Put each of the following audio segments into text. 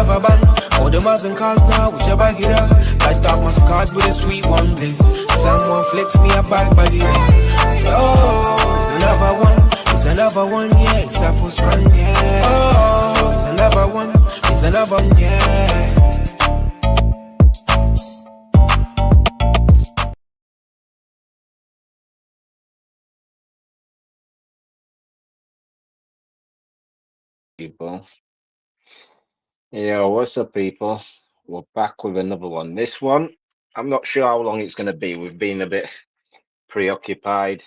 lava bang. All them having cars now, which I bag it up. Light up my scarred with a sweet one bliss. Someone flips me a bag it up. So, it's another one. It's another one, yeah. It's a full run, yeah. Oh, it's another one. It's another one, yeah. People. Yeah, what's up, people? We're back with another one. This one, I'm not sure how long it's going to be. We've been a bit preoccupied,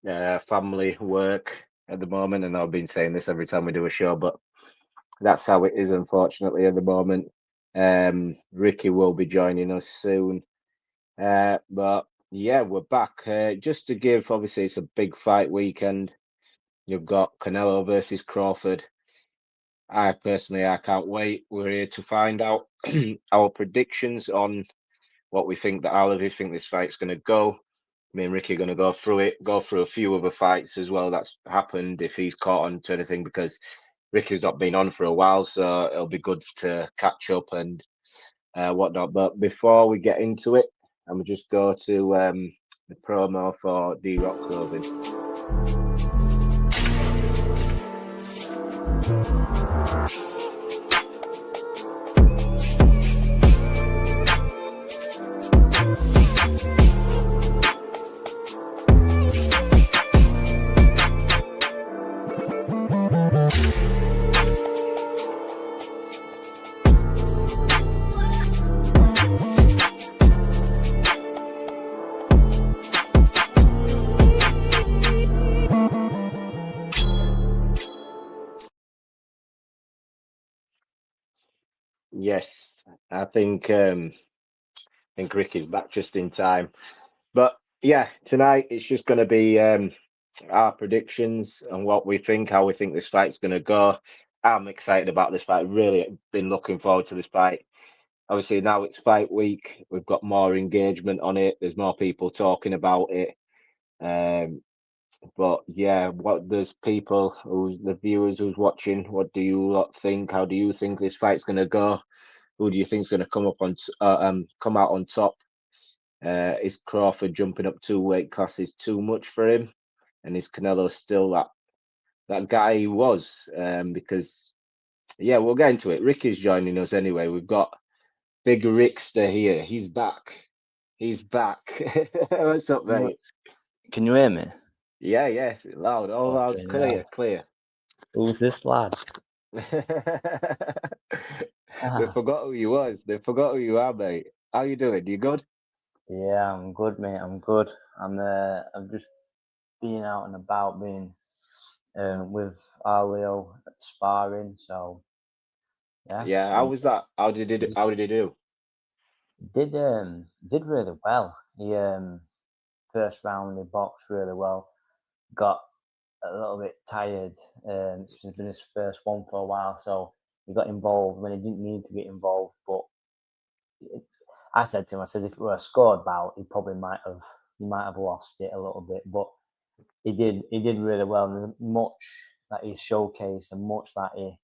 family, work at the moment, and I've been saying this every time we do a show, but that's how it is, unfortunately, at the moment. Ricky will be joining us soon. But yeah, we're back. Just to give, obviously, it's a big fight weekend. You've got Canelo versus Crawford. I can't wait. We're here to find out our predictions on what we think that how we think this fight's going to go. Me and Ricky are going to go through it, go through a few other fights as well that's happened if he's caught on to anything, because Ricky's not been on for a while, so it'll be good to catch up and whatnot. But before we get into it, I'm gonna just go to the promo for D-Rock Clothing. Yes, I think Ricky's back just in time. But yeah, tonight it's just going to be our predictions and what we think, how we think this fight's going to go. I'm excited about this fight. Really been looking forward to this fight. Obviously, now it's fight week. We've got more engagement on it. There's more people talking about it. But yeah, what there's people the viewers who's watching, what do you lot think? How do you think this fight's going to go? Who do you think's going to come out on top? Is Crawford jumping up 2 weight classes too much for him? And is Canelo still that guy he was? Because yeah, we'll get into it. Ricky's joining us anyway. We've got Big Rickster here. He's back. He's back. What's up, mate? Can you hear me? Yeah, yes, loud, all loud, clear. Who's this lad? They forgot who you was. They forgot who you are, mate. How you doing? You good? Yeah, I'm good, mate. I'm good. I've just been out and about, being with Arleo sparring. So yeah. Yeah. How was that? How did he do? Did really well. He first round he boxed really well. Got a little bit tired. It's been his first one for a while, so he got involved when he didn't need to get involved. But I said to him, if it were a scored bout, he might have lost it a little bit. But he did really well. And there's much that he showcased and much that he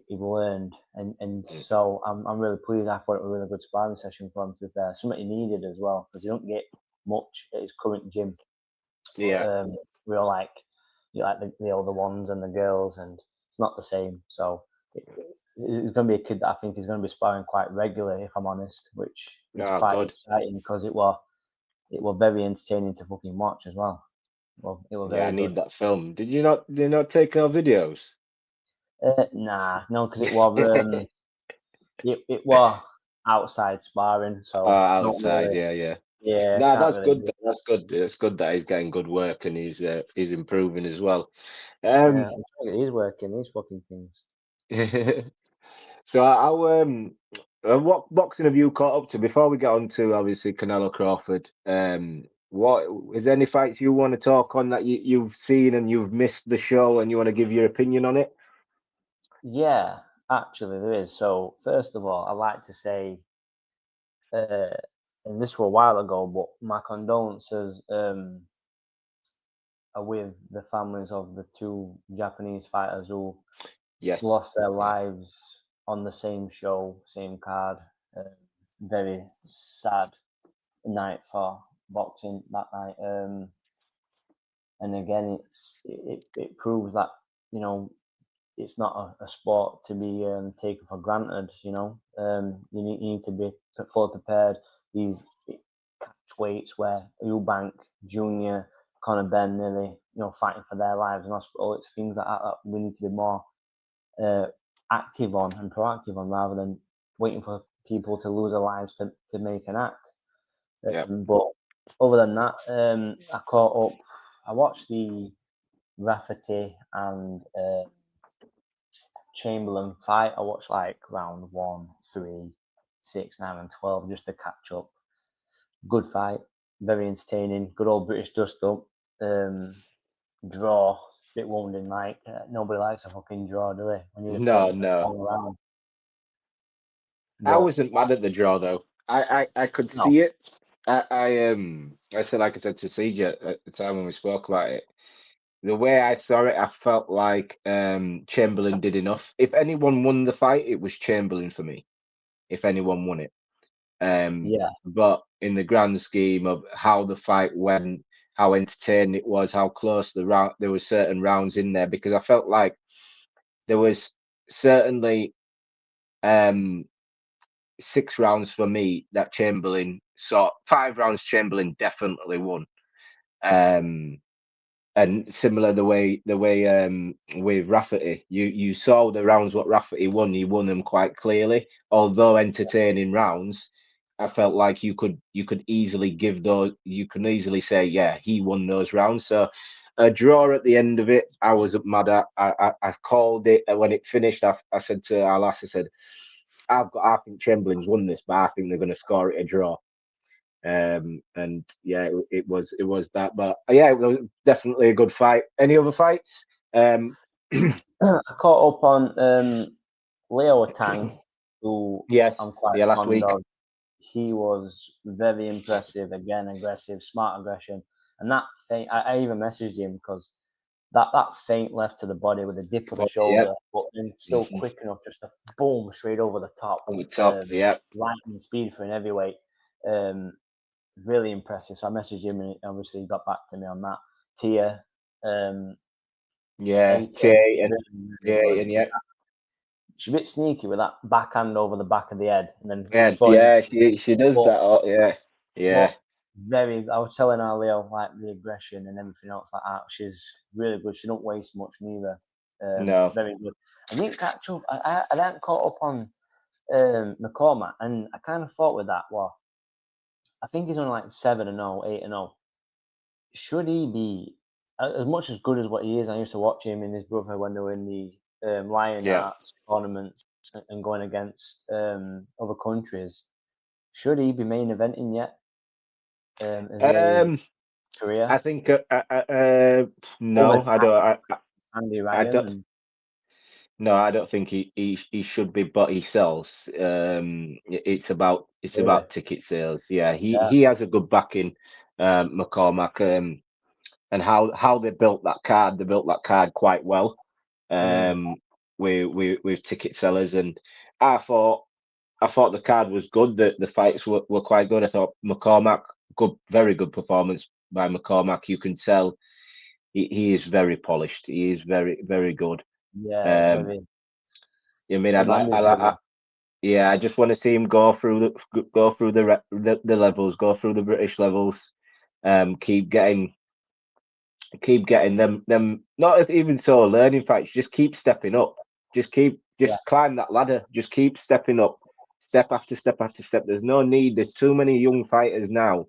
learned, and so I'm really pleased. I thought it was a really good sparring session for him. To be fair, something he needed as well, because he don't get much at his current gym. Yeah, we all like the older ones and the girls, and it's not the same. So it's going to be a kid that I think is going to be sparring quite regularly, if I'm honest, which is quite exciting, because it was very entertaining to fucking watch as well. Well, it was I need that film. Did you not take our videos? Nah, no, because it was it was outside sparring. So outside, yeah. Yeah, no, that's really good. That's good. It's good that he's getting good work and he's improving as well. Yeah, he's working these fucking things. So what boxing have you caught up to before we get on to obviously Canelo Crawford? What is there any fights you want to talk on that you've seen and you've missed the show and you want to give your opinion on it? Yeah, actually there is. So first of all, I'd like to say, and this was a while ago, but my condolences are with the families of the 2 Japanese fighters who lost their lives on the same show, same card. Very sad night for boxing that night. And again, it proves that, you know, it's not a sport to be taken for granted. You know, you need to be fully prepared. These catch weights where Eubank Jr., Conor Ben nearly, you know, fighting for their lives in hospital. It's things like that we need to be more active on and proactive on, rather than waiting for people to lose their lives to make an act. But other than that, I caught up. I watched the Rafferty and Chamberlain fight. I watched like round 1, 3, 6, 9, and 12 just to catch up. Good fight, very entertaining. Good old British dust up. Draw, bit wounding. Like nobody likes a fucking draw, do they? When you're No. around. I wasn't mad at the draw though. I could see it. I said, like I said to CJ at the time when we spoke about it, the way I saw it, I felt like Chamberlain did enough. If anyone won the fight, it was Chamberlain for me. If anyone won it. But in the grand scheme of how the fight went, how entertaining it was, how close the round, there were certain rounds in there, because I felt like there was certainly 6 rounds for me that Chamberlain saw. 5 rounds Chamberlain definitely won. And similar the way with Rafferty, you saw the rounds what Rafferty won. He won them quite clearly, although entertaining rounds. I felt like you could easily give those. You can easily say, yeah, he won those rounds. So a draw at the end of it, I wasn't mad at. I called it when it finished. I said to Alas, I said, I think Chamberlain's won this, but I think they're going to score it a draw. And yeah, it was that. But yeah, it was definitely a good fight. Any other fights? I caught up on Leo Tang, who I'm quite last fond week. of. He was very impressive. Again, aggressive, smart aggression, and that feint. I even messaged him because that feint left to the body with a dip of the shoulder, but then still quick enough just to boom straight over the top. On the top, lightning speed for an heavyweight. Really impressive. So I messaged him, and obviously he got back to me on that. Tia, Jay and she's a bit sneaky with that backhand over the back of the head, and then she does that. Yeah. Very. I was telling her, Leo, like the aggression and everything else like that. She's really good. She don't waste much neither. No, very good. I didn't catch up. I didn't caught up on McCormack, and I kind of thought with that. Well, I think he's only like 7-0, 8-0. Should he be as much as good as what he is? I used to watch him and his brother when they were in the Lion Arts tournaments and going against other countries. Should he be main eventing yet? Career? I think no, I don't. Andy Ryan. I don't think he should be, but he sells. It's about ticket sales. Yeah, he has a good backing, McCormack, and how they built that card. They built that card quite well, with ticket sellers, and I thought the card was good. The fights were quite good. I thought McCormack, very good performance by McCormack. You can tell he is very polished. He is very, very good. Yeah, I mean, I just want to see him go through the levels, go through the British levels, keep getting them. Not even so learning fights. Just keep stepping up. Just climb that ladder. Just keep stepping up, step after step after step. There's no need. There's too many young fighters now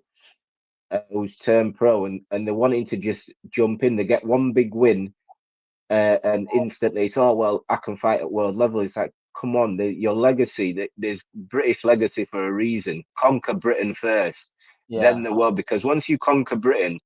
who's turned pro and they're wanting to just jump in. They get one big win. And instantly it's well, I can fight at world level. It's like, come on, your legacy, there's British legacy for a reason. Conquer Britain first, then the world, because once you conquer Britain,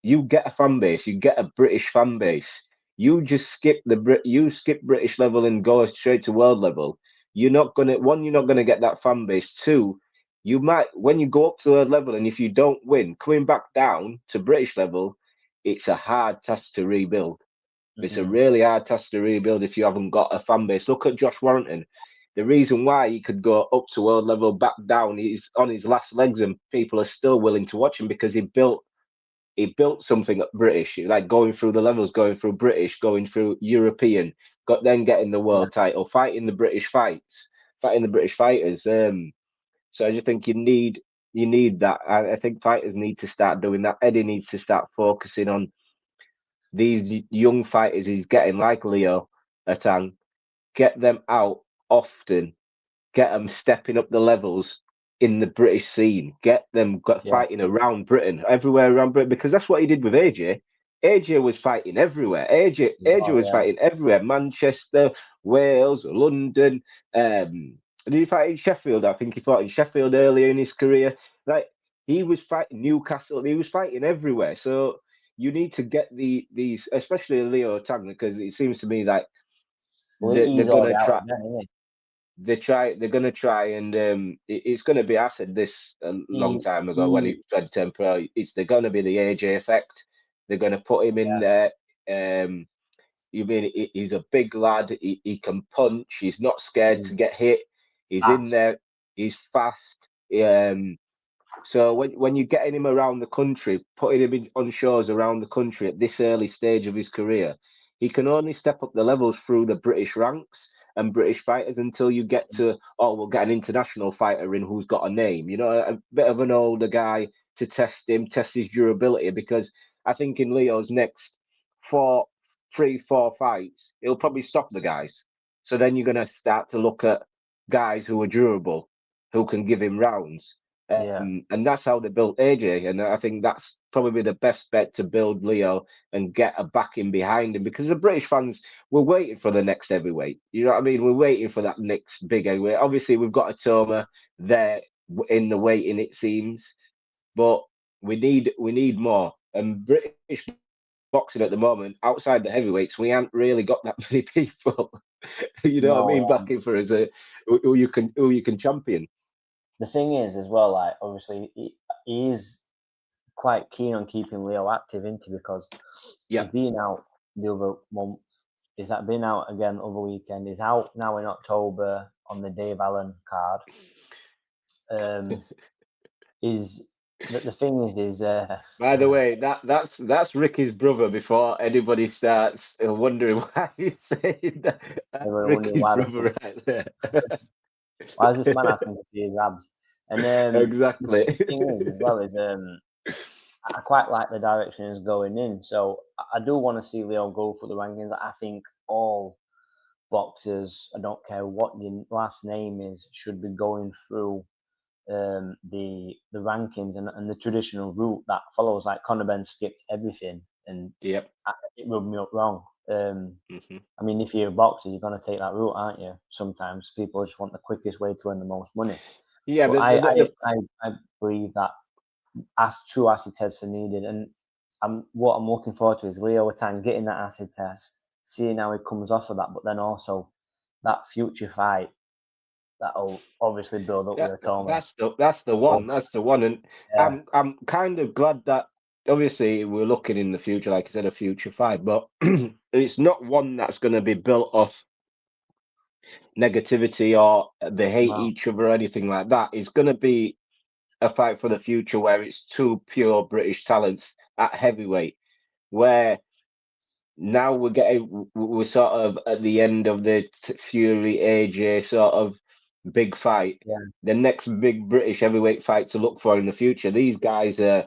you get a fan base, you get a British fan base. You just skip British level and go straight to world level. You're not gonna get that fan base. 2, you might, when you go up to world level, and if you don't win, coming back down to British level, it's a hard task to rebuild. It's a really hard task to rebuild if you haven't got a fan base. Look at Josh Warrington. The reason why he could go up to world level, back down, he's on his last legs, and people are still willing to watch him because he built something at British, like going through the levels, going through British, going through European, then getting the world title, fighting the British fighters. So I just think you need that. I think fighters need to start doing that. Eddie needs to start focusing on these young fighters he's getting, like Leo Atang, get them out often, get them stepping up the levels in the British scene, get them fighting around Britain, everywhere around Britain, because that's what he did with AJ. AJ was fighting everywhere. AJ was fighting everywhere. Manchester, Wales, London. Did he fight in Sheffield? I think he fought in Sheffield earlier in his career. Like, he was fighting Newcastle. He was fighting everywhere. So you need to get these, especially Leo Tang, because it seems to me like they're gonna try. They're gonna try, and it's gonna be. I said this a long time ago when he tried to turn pro. They're gonna be the AJ effect. They're gonna put him in there. You mean he's a big lad? He can punch. He's not scared to get hit. He's in there. He's fast. So when you're getting him around the country, putting him on shows around the country at this early stage of his career, he can only step up the levels through the British ranks and British fighters until you get to, we'll get an international fighter in who's got a name, a bit of an older guy to test his durability, because I think in Leo's next 3-4 fights, he'll probably stop the guys. So then you're going to start to look at guys who are durable, who can give him rounds. And that's how they built AJ. And I think that's probably the best bet to build Leo and get a backing behind him, because the British fans were waiting for the next heavyweight. You know what I mean? We're waiting for that next big heavyweight. Obviously, we've got Atoma there in the waiting, it seems, but we need more. And British boxing at the moment, outside the heavyweights, we haven't really got that many people. What I mean? Backing for us, who you can champion. The thing is, as well, like, obviously he is quite keen on keeping Leo active because he's been out the other month. He's been out again over weekend. He's out now in October on the Dave Allen card. The thing is by the way, that's Ricky's brother. Before anybody starts wondering why he's saying that, that's Ricky's brother right there. Why is this man asking to see his abs? And exactly. The thing is, as well, is I quite like the direction it's going in. So I do want to see Leo go for the rankings. I think all boxers, I don't care what your last name is, should be going through the rankings and the traditional route that follows. Like Conor Ben skipped everything, and it rubbed me up wrong. I mean, if you're a boxer, you're going to take that route, aren't you? Sometimes people just want the quickest way to earn the most money. Yeah, but I believe that true acid tests are needed, and what I'm looking forward to is Leo Atang getting that acid test, seeing how he comes off of that, but then also that future fight that'll obviously build up with Atoma. That's the one. That's the one, and I'm kind of glad that obviously we're looking in the future, like I said, a future fight, but it's not one that's going to be built off negativity or they hate each other or anything like that. It's going to be a fight for the future where it's two pure British talents at heavyweight, where now we're sort of at the end of the Fury AJ sort of big fight. The next big British heavyweight fight to look for in the future. These guys are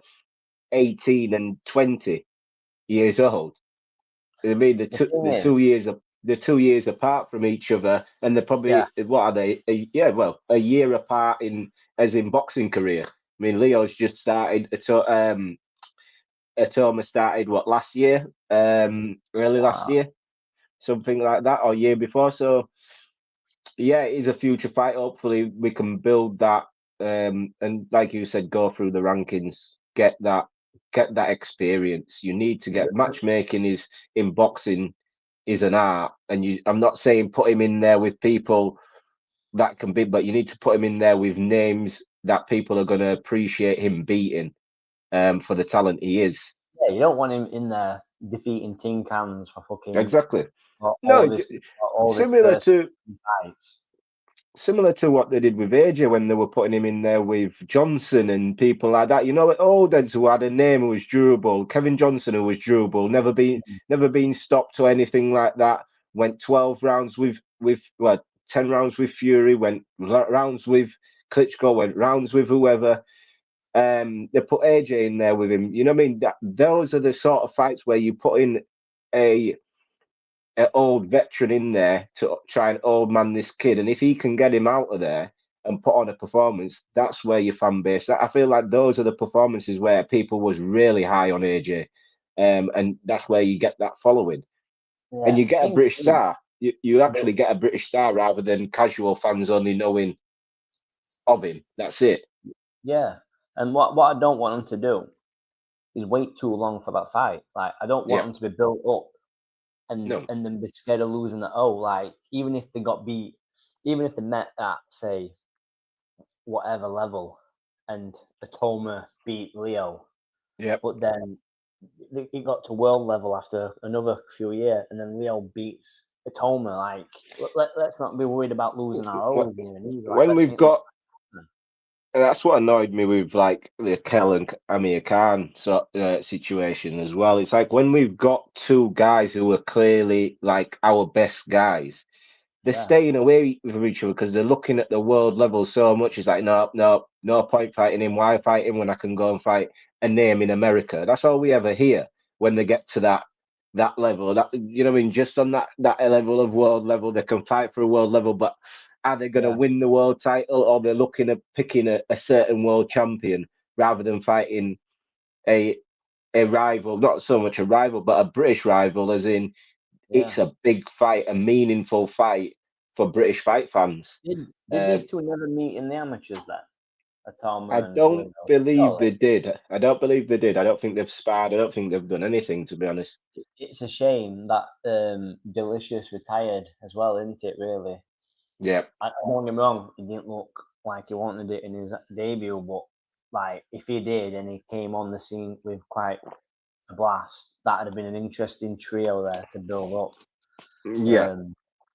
18 and 20 years old. I mean, the 2 years apart from each other, and they're probably what are they? A year apart as in boxing career. I mean, Leo's just started. Atoma started last year, early last year, something like that, or year before. So yeah, it is a future fight. Hopefully, we can build that, and like you said, go through the rankings, get that experience. You need to get matchmaking in boxing is an art, and I'm not saying put him in there with people that can beat, but you need to put him in there with names that people are going to appreciate him beating, for the talent he is. Yeah, you don't want him in there defeating tin cans for fucking exactly. all No, of his similar first to fights. what they did with AJ when they were putting him in there with Johnson and people like that. You know, old heads who had a name who was durable. Kevin Johnson, who was durable, never been stopped or anything like that. Went 12 rounds with 10 rounds with Fury. Went rounds with Klitschko. Went rounds with whoever. They put AJ in there with him. You know what I mean? Those are the sort of fights where you put in a old veteran in there to try and old man this kid, and if he can get him out of there and put on a performance, that's where your fan base. I feel like those are the performances where people was really high on AJ, and that's where you get that following, and Yeah, you the get a thing British is, star. You but actually get a British star rather than casual fans only knowing of him. That's it. yeah, and what I don't want him to do is wait too long for that fight. Like, I don't want Yeah. him to be built up No. and then be scared of losing the like, even if they got beat, even if they met at, say, whatever level, and Atoma beat Leo, Yeah. but then it got to world level after another few years, and then Leo beats Atoma. Like, let's not be worried about losing our O's here and either. Like, When let's we've make them got that's what annoyed me with like the Kel and Amir Khan situation as well. It's like when we've got two guys who are clearly like our best guys, they're yeah, staying away from each other because they're looking at the world level so much. It's like, no point fighting him. Why fight him when I can go and fight a name in America? That's all we ever hear when they get to that level. That, you know what I mean? Just on that level of world level, they can fight for a world level, but are they going to yeah, win the world title, or they're looking at picking a certain world champion rather than fighting a rival, not so much a rival, but a British rival, as in yeah. it's a big fight, a meaningful fight for British fight fans. Did these two never meet in the amateurs then? I Atoma and don't Leo? believe Surely. they did. I don't believe they did. I don't think they've sparred. I don't think they've done anything, to be honest. It's a shame that Delicious retired as well, isn't it? Really. Yeah. Don't get me wrong, he didn't look like he wanted it in his debut, but like if he did and he came on the scene with quite a blast, that'd have been an interesting trio there to build up. Yeah.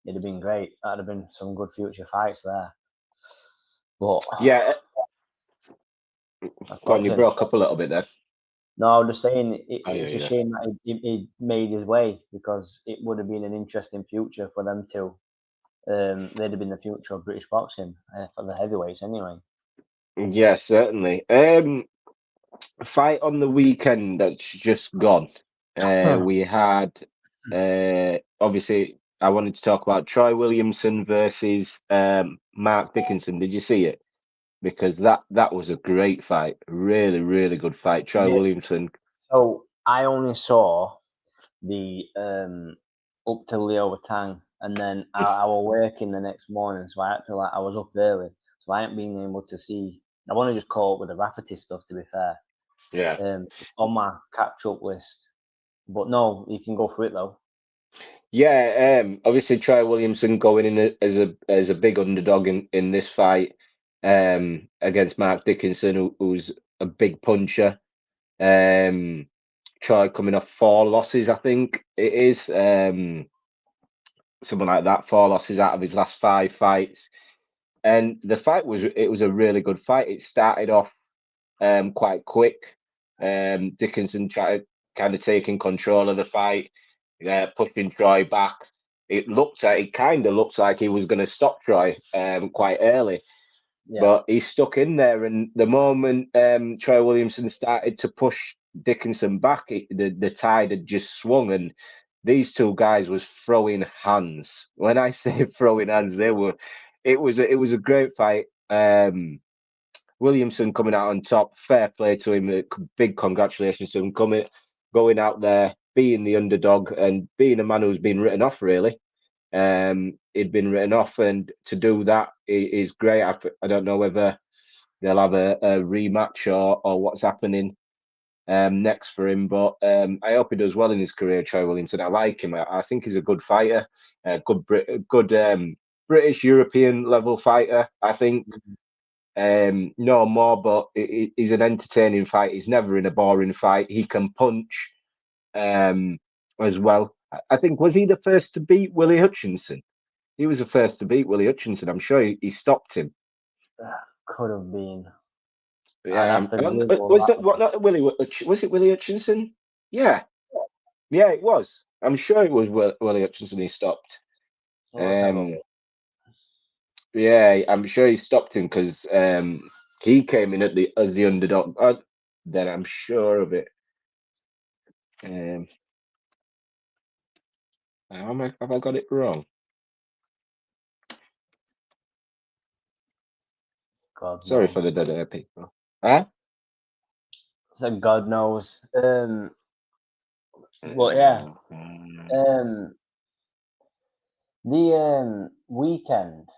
It'd have been great. That'd have been some good future fights there. But Yeah. that's Go on, you boxing. broke up a little bit there. No, I'm just saying Oh, yeah, it's a yeah. shame that he made his way, because it would have been an interesting future for them two. They'd have been the future of British boxing for the heavyweights anyway. Yeah, certainly. Fight on the weekend that's just gone. We had obviously I wanted to talk about Troy Williamson versus Mark Dickinson. Did you see it? Because that was a great fight. Really, really good fight. Troy Williamson. So I only saw the up to Leo Tang, and then I was working the next morning, so I had to I was up early, so I ain't been able to see. I want to just call up with the Rafferty stuff, to be fair. Yeah. It's on my catch up list, but no, you can go for it though. Yeah, obviously Troy Williamson going in as a big underdog in this fight against Mark Dickinson, who's a big puncher. Troy coming off 4 losses, I think it is, something like that. 4 losses out of his last 5 fights, and the fight was a really good fight. It started off quite quick. Dickinson tried kind of taking control of the fight, pushing Troy back. It kind of looks like he was going to stop Troy quite early, Yeah, but he stuck in there. And the moment Troy Williamson started to push Dickinson back, the tide had just swung, and these two guys was throwing hands. When I say throwing hands, they were. It was a great fight. Williamson coming out on top. Fair play to him. Big congratulations to him going out there, being the underdog, and being a man who's been written off. Really, he'd been written off, and to do that is great. I don't know whether they'll have a rematch or what's happening next for him, but I hope he does well in his career. Troy Williamson, I like him. I think he's a good fighter, good British European level fighter. I think. No more, but he's an entertaining fight. He's never in a boring fight. He can punch. as well. I think, was he the first to beat Willie Hutchinson? He was the first to beat Willie Hutchinson. I'm sure he stopped him. Could have been. I'd Yeah, have to Google was that it what? one. Not Willie? Was it Willie Hutchinson? Yeah, it was. I'm sure it was Willie Hutchinson. He stopped. Let's have a look. Yeah, I'm sure he stopped him because he came in as the underdog. Then I'm sure of it. Have I got it wrong? God Sorry for the knows. dead air, people. Huh? So God knows. But yeah, the weekend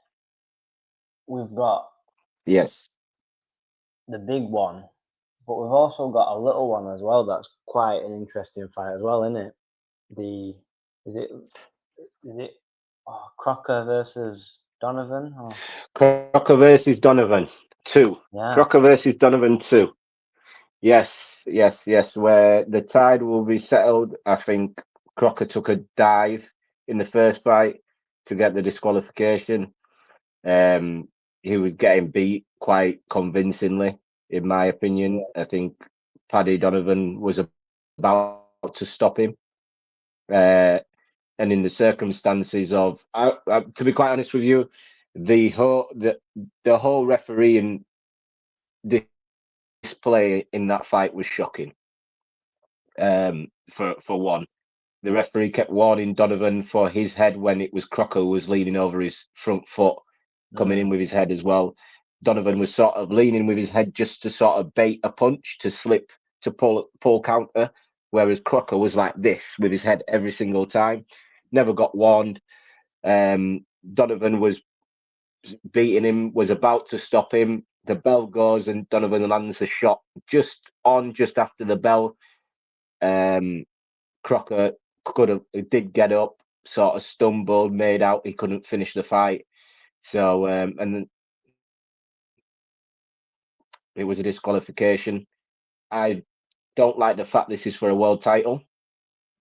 we've got Yes. the big one, but we've also got a little one as well. That's quite an interesting fight as well, isn't it? Is it Crocker versus Donovan? Or, Crocker versus Donovan 2. yeah, Crocker versus Donovan 2. Yes, yes, yes. Where the tide will be settled. I think Crocker took a dive in the first fight to get the disqualification. He was getting beat quite convincingly, in my opinion. I think Paddy Donovan was about to stop him. And in the circumstances of, to be quite honest with you, the whole refereeing display in that fight was shocking. For one, the referee kept warning Donovan for his head when it was Crocker who was leaning over his front foot, coming in with his head as well. Donovan was sort of leaning with his head just to sort of bait a punch, to slip, to pull counter, whereas Crocker was like this with his head every single time. Never got warned. Donovan was beating him, was about to stop him. The bell goes and Donovan lands a shot just after the bell. Crocker did get up, sort of stumbled, made out he couldn't finish the fight. So and it was a disqualification. I don't like the fact this is for a world title.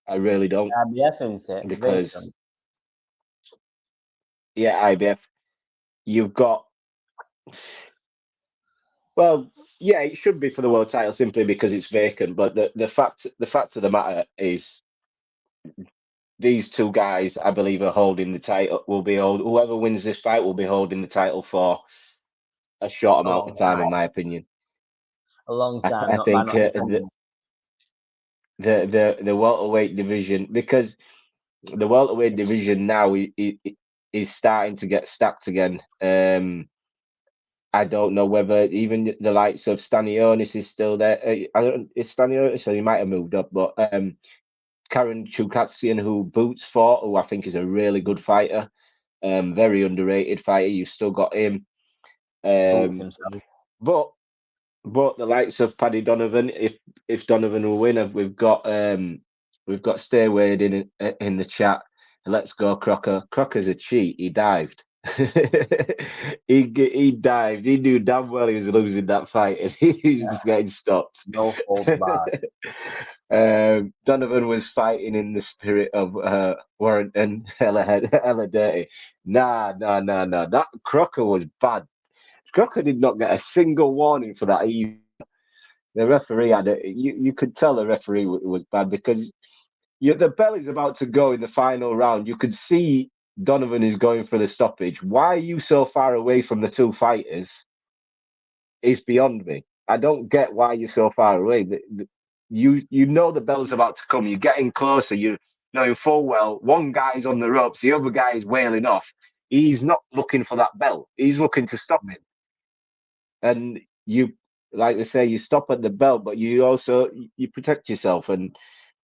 I really don't, IBF, isn't it? because Vacant. IBF, you've got, well, yeah, it should be for the world title simply because it's vacant. But the fact of the matter is, these two guys, I believe, are holding the title. Whoever wins this fight will be holding the title for a short A amount of long time, time. in my opinion. A long time. I Not by think not becoming. the welterweight division, because the welterweight division now is starting to get stacked again. I don't know whether even the likes of Stanionis is still there. Is Stanionis, so he might have moved up, but Karen Chukatsian, who Boots fought, who I think is a really good fighter, very underrated fighter. You've still got him. Boots himself. But the likes of Paddy Donovan, if Donovan will win, we've got STAYWEIGHEDIN in the chat. Let's go, Crocker. Crocker's a cheat. He dived. he dived. He knew damn well he was losing that fight, and he was getting stopped. No holds barred. Donovan was fighting in the spirit of Warrington, hella dirty. Nah. That Crocker was bad. Crocker did not get a single warning for that either. The referee had it. You could tell the referee was bad, because the bell is about to go in the final round. You could see Donovan is going for the stoppage. Why are you so far away from the two fighters? Is beyond me. I don't get why you're so far away. You know the bell's about to come. You're getting closer. You knowing full well one guy's on the ropes, the other guy is wailing off. He's not looking for that bell. He's looking to stop him. And you, like they say, you stop at the bell, but you also you protect yourself. And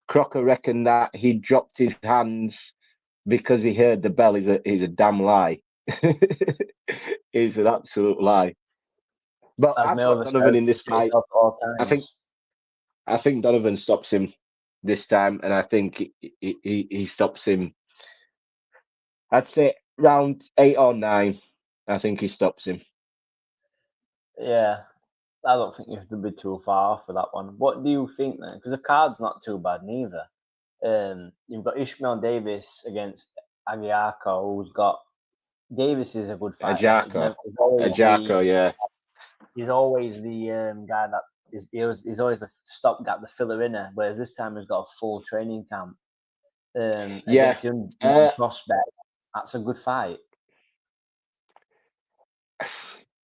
Crocker reckoned that he dropped his hands because he heard the bell. Is a damn lie. It's an absolute lie. But As I've got Melva Donovan says, in this protect fight. yourself at all I think times. Donovan stops him this time, and I think he stops him. I'd say round 8 or 9. I think he stops him. Yeah. I don't think you have to be too far off for that one. What do you think then? Because the card's not too bad neither. You've got Ishmael Davis against Aguiarco, who's got Davis is a good fighter. Ajako, yeah. He's always the guy that he's always the stopgap, the filler inner. Whereas this time he's got a full training camp against the young prospect. That's a good fight.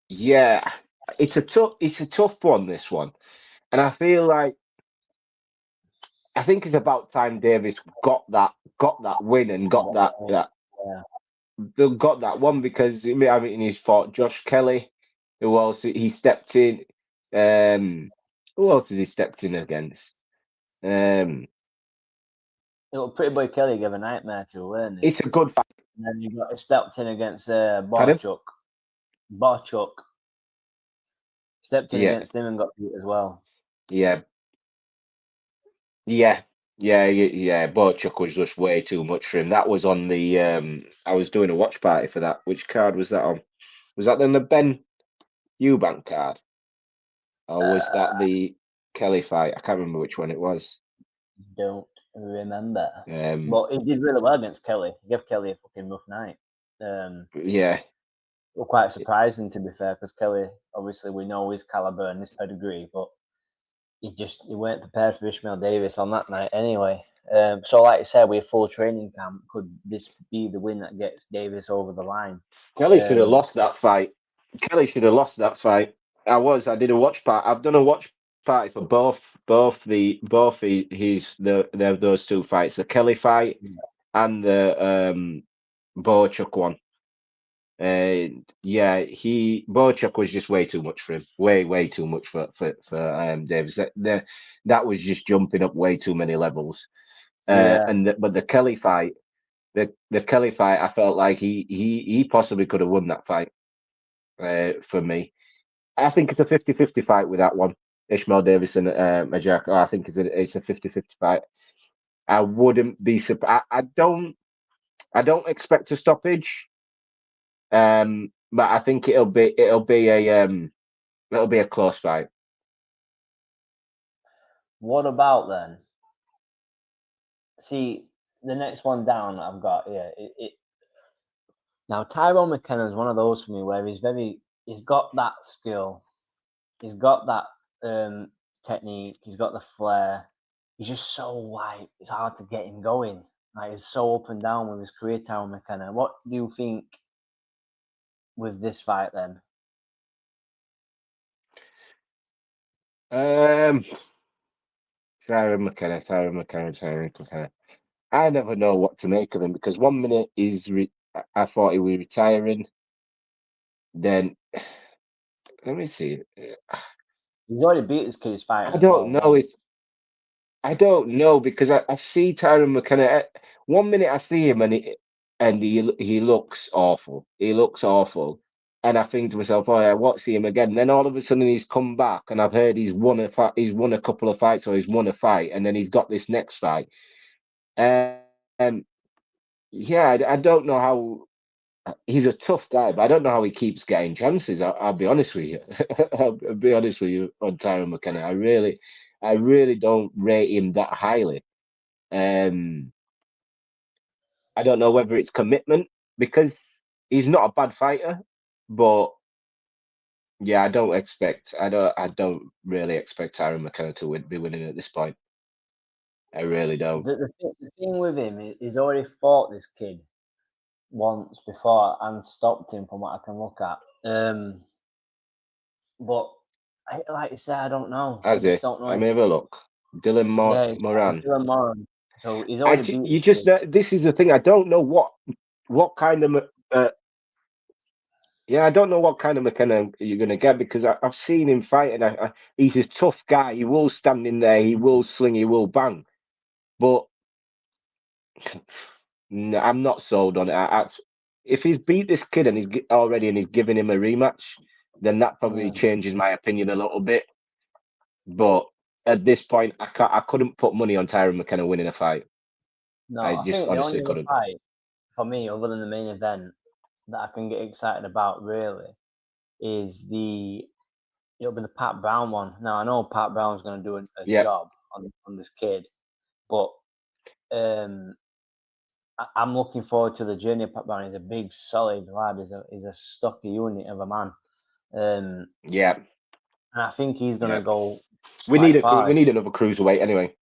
Yeah, it's a tough one, this one, and I feel like I think it's about time Davis got that win and got that got that one, because I mean he's fought Josh Kelly, who else he stepped in. Who else has he stepped in against? Pretty Boy Kelly gave a nightmare to, weren't he? It's a good fight. And then you got stepped in against Borchuk. Stepped in against him and got beat as well. Yeah. Borchuk was just way too much for him. That was on the I was doing a watch party for that. Which card was that on? Was that then the Ben Eubank card? Or was that the Kelly fight? I can't remember which one it was. Don't remember. But he did really well against Kelly. He gave Kelly a fucking rough night. Yeah. Well, quite surprising, to be fair, because Kelly, obviously, we know his caliber and his pedigree, but he weren't prepared for Ishmael Davis on that night anyway. So, like you said, with a full training camp, could this be the win that gets Davis over the line? Kelly should have lost that fight. I did a watch party. I've done a watch party for both those two fights, the Kelly fight and the Borchuk one. Borchuk was just way too much for him. Way too much for Davis. That was just jumping up way too many levels. But the Kelly fight, the Kelly fight, I felt like he possibly could have won that fight. For me, I think it's a 50-50 fight with that one. Ishmael Davis and Majak. I think it's a 50-50 fight. I wouldn't be surprised. I don't expect a stoppage. But I think it'll be a close fight. What about then? See, the next one down I've got here. Now Tyrone McKenna is one of those for me where he's got that skill, he's got that technique, he's got the flair. He's just so light. It's hard to get him going. Like, he's so up and down with his career, Tyrone McKenna. What do you think with this fight then? Tyrone McKenna. I never know what to make of him, because 1 minute I thought he was retiring. Then let me see. He's already beat this kid's fight. I don't know because I see Tyrone McKenna. 1 minute I see him and he looks awful. He looks awful. And I think to myself, oh, I won't see him again. And then all of a sudden he's come back, and I've heard he's won a couple of fights, or he's won a fight, and then he's got this next fight. I don't know how. He's a tough guy, but I don't know how he keeps getting chances. I'll be honest with you. I'll be honest with you on Tyrone McKenna. I really don't rate him that highly. I don't know whether it's commitment, because he's not a bad fighter, but yeah, I don't really expect Tyrone McKenna to be winning at this point. I really don't. The thing with him is he's already fought this kid once before and stopped him, from what I can look at. But like you said, I don't know. I just don't know. Let me have a look. Dylan Moran. Dylan Moran. So he's already beat. This is the thing. I don't know what kind of I don't know what kind of McKenna you're going to get, because I've seen him fight, and he's a tough guy. He will stand in there. He will sling. He will bang. But no, I'm not sold on it. If he's beat this kid and he's giving him a rematch, then that probably changes my opinion a little bit. But at this point, I couldn't put money on Tyrone McKenna winning a fight. No, I think the only other fight for me, other than the main event, that I can get excited about really is it'll be the Pat Brown one. Now I know Pat Brown's going to do a job on this kid, but I'm looking forward to the journey of Pat Brown. He's a big, solid lad. He's a stocky unit of a man. Yeah. And I think he's going to go We quite need far. we need another cruiserweight anyway.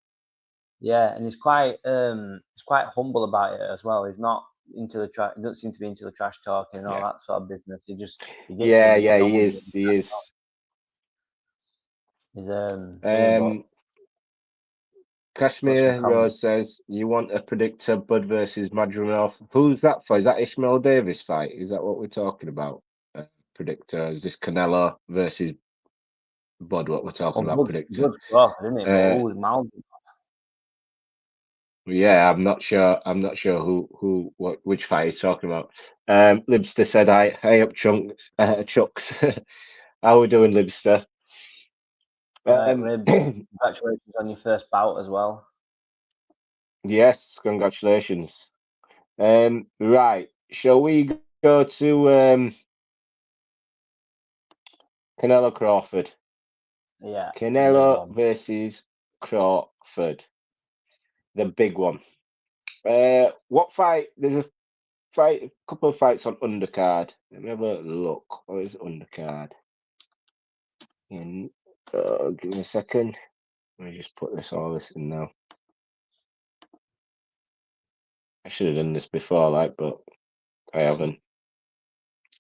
Yeah, and he's quite humble about it as well. He's not into the trash. He doesn't seem to be into the trash talking and all that sort of business. He gets Yeah, in. he is. He is. He's thing, Kashmir Rose says, you want a predictor, Bud versus Madrimov. Who's that for? Is that Ishmael Davis fight? Is that what we're talking about? Predictor, is this Canelo versus Bud what we're talking about? Predictor. Bud's Crawford, isn't it? But who's Malcolm? Yeah, I'm not sure which fight he's talking about. Libster said, "Hey up, Chucks." How we doing, Libster? Libs, congratulations on your first bout as well. Yes, congratulations. Right, shall we go to Canelo Crawford? Yeah, Canelo versus Crawford, the big one. What fight? There's a couple of fights on undercard. Let me have a look. What is undercard? Give me a second. Let me just put all this in now. I should have done this before, but I haven't.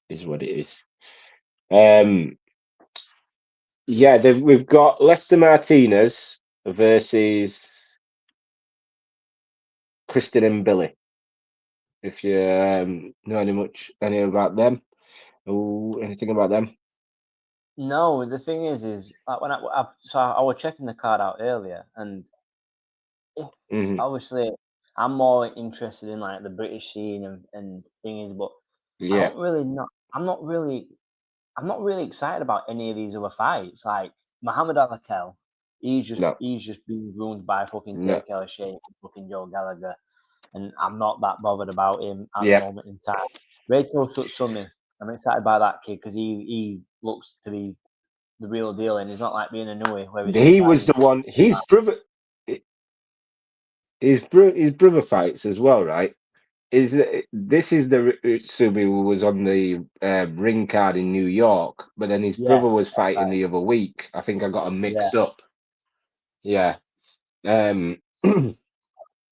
Is what it is. Yeah, we've got Lester Martinez versus Kristen and Billy. If you know any about them, anything about them? No, the thing is like when I was checking the card out earlier, and obviously I'm more interested in like the British scene and things, but yeah, I'm not really excited about any of these other fights. Like Muhammad Al-Akel, he's just being ruined by fucking TKL Shane and fucking Joe Gallagher, and I'm not that bothered about him at the moment in time. Rachel Sutsumi, I'm excited by that kid because he looks to be the real deal, and he's not like being a newie where he was the one. His brother fights as well, right? This is the Utsumi who was on the ring card in New York, but then his brother was fighting the other week. I think I got them mixed up. Yeah.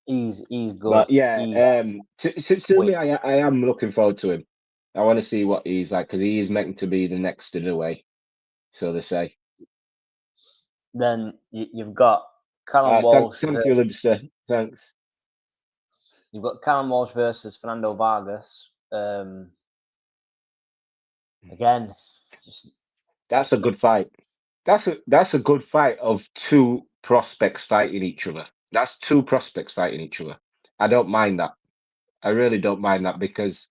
He's good. But yeah, to me, I am looking forward to him. I want to see what he's like because he is meant to be the next in a way, so they say. Then you've got Callum Walsh. Thank you, Libster. Thanks. You've got Callum Walsh versus Fernando Vargas. Again, that's a good fight. That's a good fight of two prospects fighting each other. That's two prospects fighting each other. I don't mind that. I really don't mind that because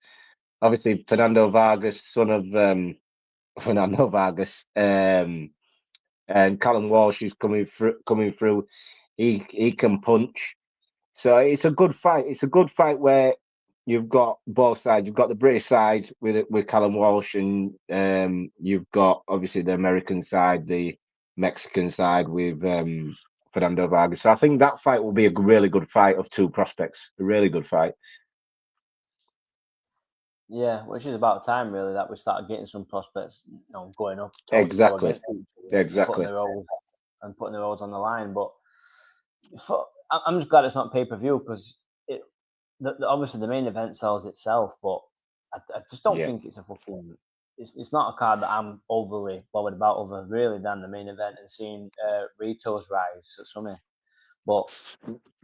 obviously Fernando Vargas, son of Fernando Vargas, and Callum Walsh is coming through. He can punch. So it's a good fight. It's a good fight where you've got both sides. You've got the British side with Callum Walsh, and you've got obviously the American side, the Mexican side with Fernando Vargas. So I think that fight will be a really good fight of two prospects. A really good fight. Yeah, which is about time really that we started getting some prospects, going up. Exactly. Putting their roles on the line. But I'm just glad it's not pay-per-view because obviously the main event sells itself, but I just don't think it's a fucking. It's not a card that I'm overly bothered about other really than the main event and seeing Rito's rise at Summit. But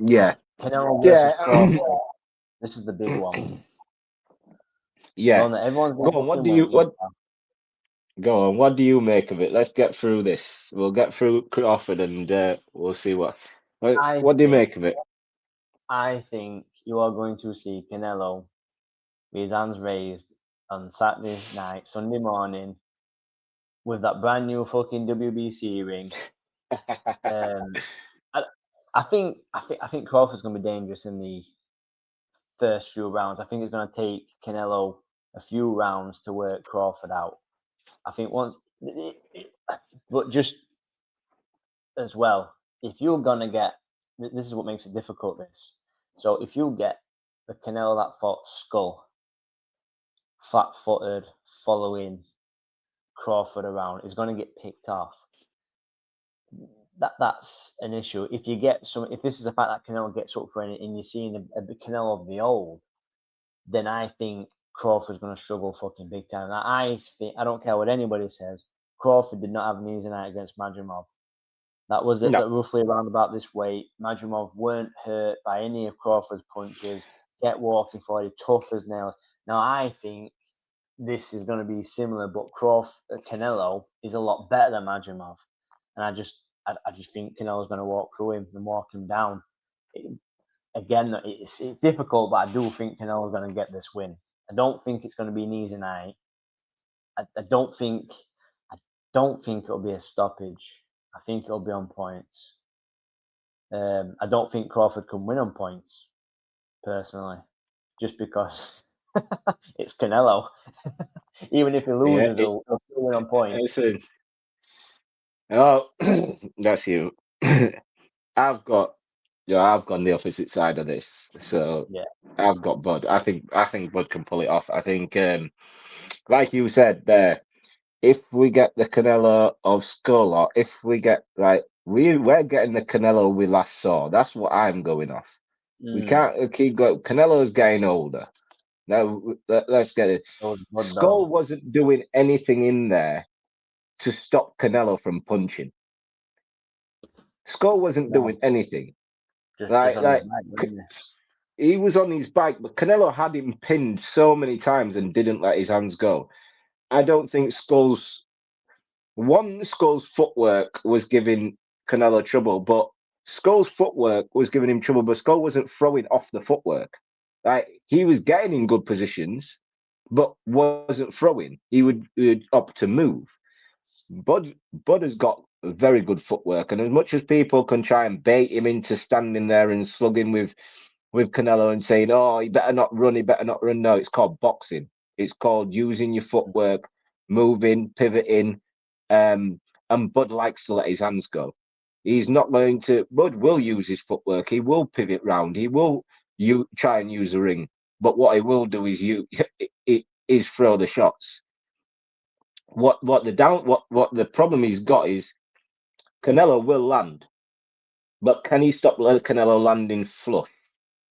Canelo versus Crawford, this is the big one. Yeah. Everyone's Go on. What do you make of it? Let's get through this. We'll get through Crawford and we'll see what do you make of it? I think you are going to see Canelo with his hands raised on Saturday night, Sunday morning, with that brand new fucking WBC ring. I think Crawford's going to be dangerous in the first few rounds. I think it's going to take Canelo a few rounds to work Crawford out. I think but just as well, if you're going to get, this is what makes it difficult, So if you get the Canelo that fought Skull, flat-footed, following Crawford around, is going to get picked off. That's an issue. If you get if this is a fight that Canelo gets up for, and you're seeing a Canelo of the old, then I think Crawford's going to struggle fucking big time. Now, I don't care what anybody says, Crawford did not have an easy night against Madrimov. That was it. No. That roughly around about this weight. Madrimov weren't hurt by any of Crawford's punches. Kept walking forward, tough as nails. Now, I think this is going to be similar, but Canelo is a lot better than Madrimov, and I just think Canelo's going to walk through him and walk him down. Again, it's difficult, but I do think Canelo's going to get this win. I don't think it's going to be an easy night. I don't think it'll be a stoppage. I think it'll be on points. I don't think Crawford can win on points, personally, just because it's Canelo. Even if he loses, he'll still win on points. Oh, that's you. I've gone the opposite side of this. So Yeah. I've got Bud. I think Bud can pull it off. I think, like you said there, if we get the Canelo of Skull, or if we get we're getting the Canelo we last saw. That's what I'm going off. We can't keep going. Canelo's getting older. Now let's get it. Skull wasn't doing anything in there to stop Canelo from punching. Skull wasn't doing anything. Just on his bike, wasn't he was on his bike, but Canelo had him pinned so many times and didn't let his hands go. I don't think Skull's footwork was giving Canelo trouble, but Skull's footwork was giving him trouble, but Skull wasn't throwing off the footwork. He was getting in good positions, but wasn't throwing. He would opt to move. Bud has got very good footwork, and as much as people can try and bait him into standing there and slugging with Canelo and saying, "Oh, he better not run, no, it's called boxing. It's called using your footwork, moving, pivoting, and Bud likes to let his hands go. He's not going to. Bud will use his footwork. He will pivot round. He will try and use the ring, but what he will do is throw the shots. What the problem he's got is Canelo will land, but can he stop Canelo landing flush?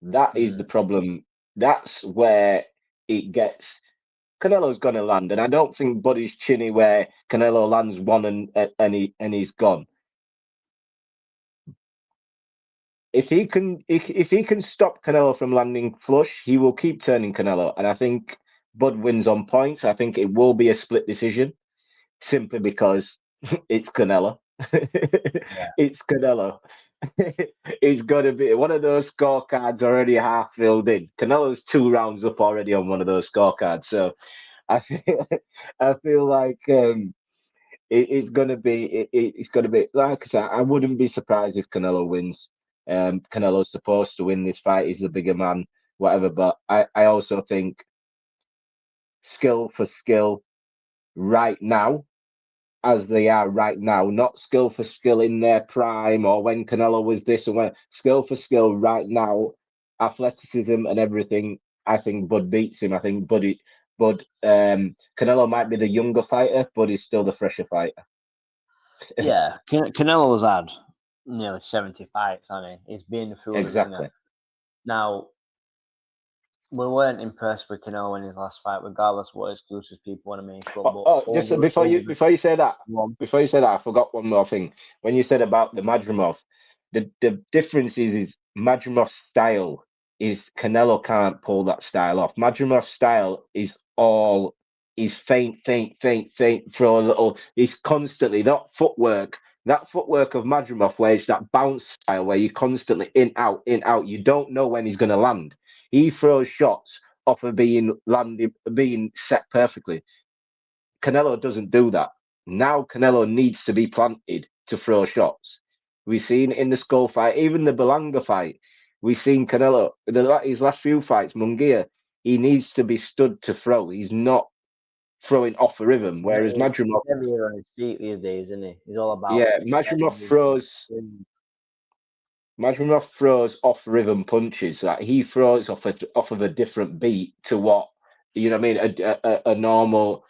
That is the problem. That's where it gets. Canelo's going to land, and I don't think Buddy's chinny where Canelo lands one and he's gone. If he can stop Canelo from landing flush, he will keep turning Canelo, and I think Bud wins on points. I think it will be a split decision, simply because it's Canelo. It's Canelo. It's got to be one of those scorecards already half filled in. Canelo's 2 rounds up already on one of those scorecards, so I feel like it's gonna be like I said. I wouldn't be surprised if Canelo wins. Canelo's supposed to win this fight. He's the bigger man, whatever. But I also think skill for skill right now, as they are right now, not skill for skill in their prime or when Canelo was this or when. Skill for skill right now, athleticism and everything. I think Bud beats him. I think Canelo might be the younger fighter, but he's still the fresher fighter. Yeah, Canelo's had nearly 70 fights, hasn't he? He's been through Exactly. the ringer. Now, we weren't impressed with Canelo in his last fight, regardless of what excuses people want to make up. Just before you say that, I forgot one more thing. When you said about the Madrimov, the difference is Madrimov's style is Canelo can't pull that style off. Madrimov's style is feint, throw a little. He's constantly that footwork of Madrimov, where it's that bounce style where you constantly in out. You don't know when he's going to land. He throws shots off of being set perfectly. Canelo doesn't do that. Now Canelo needs to be planted to throw shots. We've seen in the Skull fight, even the Belanga fight, we've seen Canelo, his last few fights, Munguia, he needs to be stood to throw. He's not throwing off the rhythm, whereas Madrimov... He's heavier on his feet these days, isn't he? He's all about... Yeah, Madrimov throws... Madrimov throws off rhythm punches. Like he throws off of a different beat to what you know. What I mean, a normal